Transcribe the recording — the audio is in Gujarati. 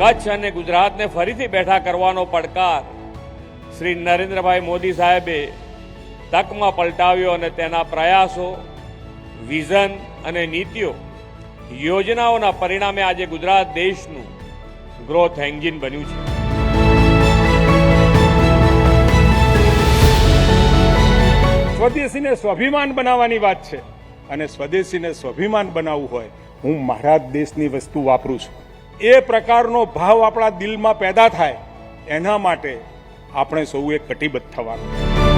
કચ્છ અને ગુજરાતને ફરીથી બેઠા કરવાનો પડકાર શ્રી નરેન્દ્રભાઈ મોદી સાહેબે તકમાં પલટાવ્યો અને તેના પ્રયાસો, વિઝન અને નીતિઓ, યોજનાઓના પરિણામે આજે ગુજરાત દેશનું ગ્રોથ એન્જિન બન્યું છે. સ્વદેશીને સ્વાભિમાન બનાવવાની વાત છે અને સ્વદેશીને સ્વાભિમાન બનાવવું હોય, હું મારા જ દેશની વસ્તુ વાપરું છું. એ પ્રકારનો ભાવ આપણા દિલમાં પેદા થાય, એના માટે આપણે સૌએ કટિબદ્ધ થવાનું.